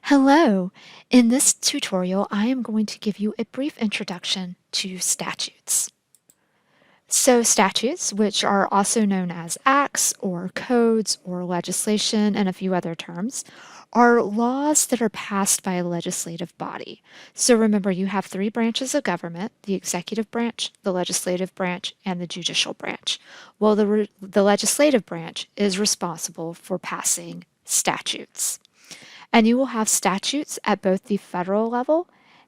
Hello! In this tutorial, I am going to give you a brief introduction to statutes. So statutes, which are also known as acts or codes or legislation and a few other terms, are laws that are passed by a legislative body. So remember, you have three branches of government: the executive branch, the legislative branch, and the judicial branch. Well, the legislative branch is responsible for passing statutes. And you will have statutes at both the federal level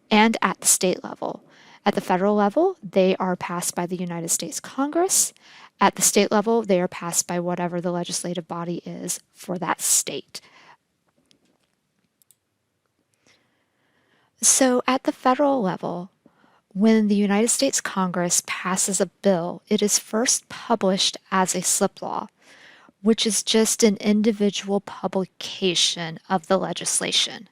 and at the state level. At the federal level, they are passed by the United States Congress. At the state level, they are passed by whatever the legislative body is for that state. So at the federal level, when the United States Congress passes a bill, it is first published as a slip law, which is just an individual publication of the legislation.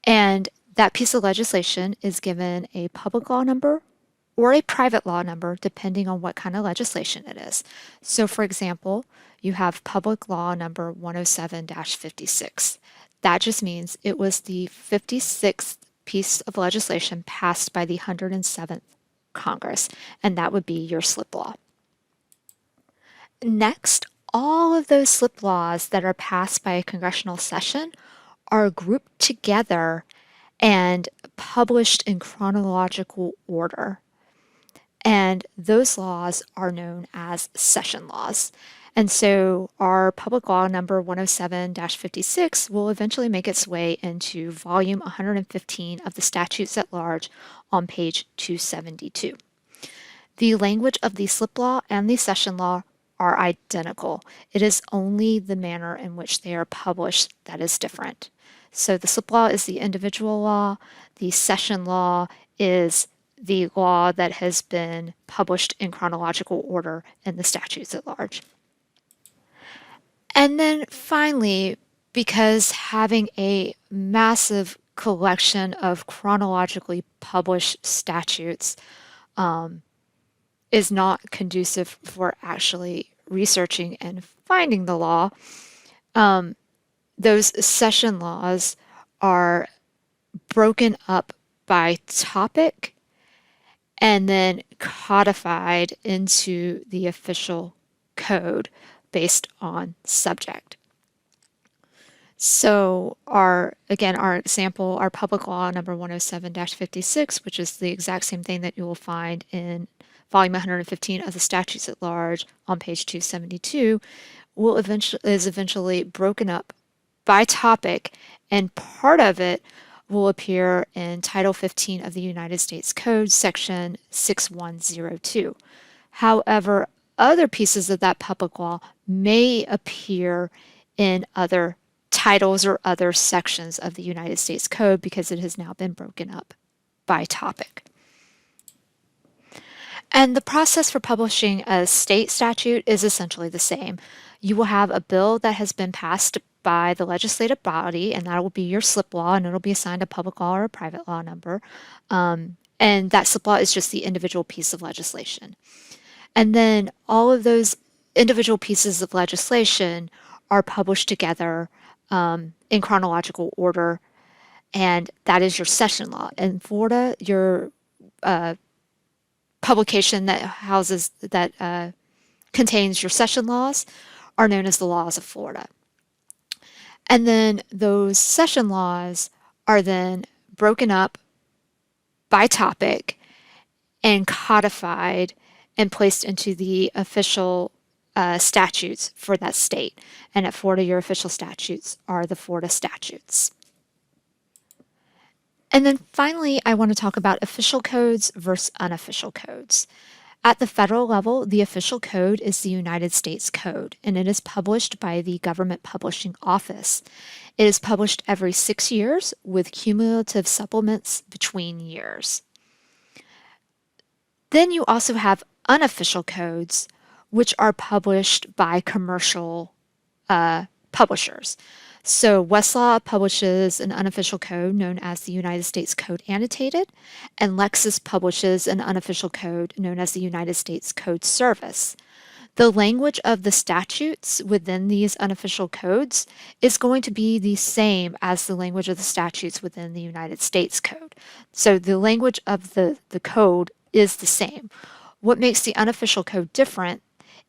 And that piece of legislation is given a public law number or a private law number, depending on what kind of legislation it is. So for example, you have public law number 107-56. That just means it was the 56th piece of legislation passed by the 107th Congress, and that would be your slip law. Next, all of those slip laws that are passed by a congressional session are grouped together and published in chronological order. And those laws are known as session laws. And so our public law number 107-56 will eventually make its way into volume 115 of the Statutes at Large on page 272. The language of the slip law and the session law are identical. It is only the manner in which they are published that is different. So the slip law is the individual law. The session law is the law that has been published in chronological order in the statutes at large. And then finally, because having a massive collection of chronologically published statutes is not conducive for actually researching and finding the law, those session laws are broken up by topic and then codified into the official code based on subject. So our example, our public law number 107-56, which is the exact same thing that you will find in volume 115 of the Statutes at Large on page 272, is eventually broken up by topic, and part of it will appear in Title 15 of the United States Code, section 6102. However, other pieces of that public law may appear in other titles or other sections of the United States Code because it has now been broken up by topic. And the process for publishing a state statute is essentially the same. You will have a bill that has been passed by the legislative body, and that will be your slip law, and it'll be assigned a public law or a private law number. And that slip law is just the individual piece of legislation. And then all of those individual pieces of legislation are published together in chronological order, and that is your session law. In Florida, your publication that contains your session laws are known as the laws of Florida. And then those session laws are then broken up by topic and codified and placed into the official statutes for that state. And at Florida, your official statutes are the Florida statutes. And then finally, I want to talk about official codes versus unofficial codes. At the federal level, the official code is the United States Code, and it is published by the Government Publishing Office. It is published every 6 years with cumulative supplements between years. Then you also have unofficial codes, which are published by commercial publishers. So Westlaw publishes an unofficial code known as the United States Code Annotated, and Lexis publishes an unofficial code known as the United States Code Service. The language of the statutes within these unofficial codes is going to be the same as the language of the statutes within the United States Code. So the language of the code is the same. What makes the unofficial code different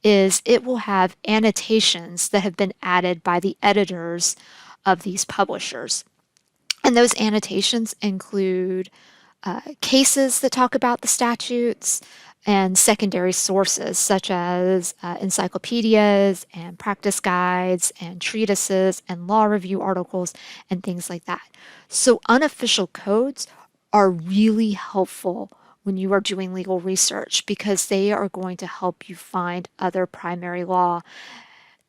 is it will have annotations that have been added by the editors of these publishers. And those annotations include cases that talk about the statutes and secondary sources such as encyclopedias and practice guides and treatises and law review articles and things like that. So unofficial codes are really helpful when you are doing legal research because they are going to help you find other primary law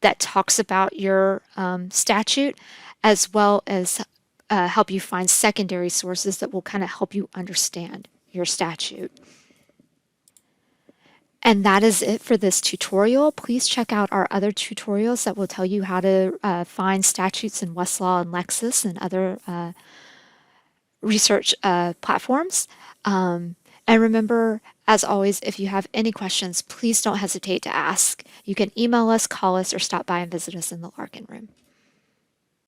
that talks about your statute, as well as help you find secondary sources that will kind of help you understand your statute. And that is it for this tutorial. Please check out our other tutorials that will tell you how to find statutes in Westlaw and Lexis and other research platforms. And remember, as always, if you have any questions, please don't hesitate to ask. You can email us, call us, or stop by and visit us in the Larkin room.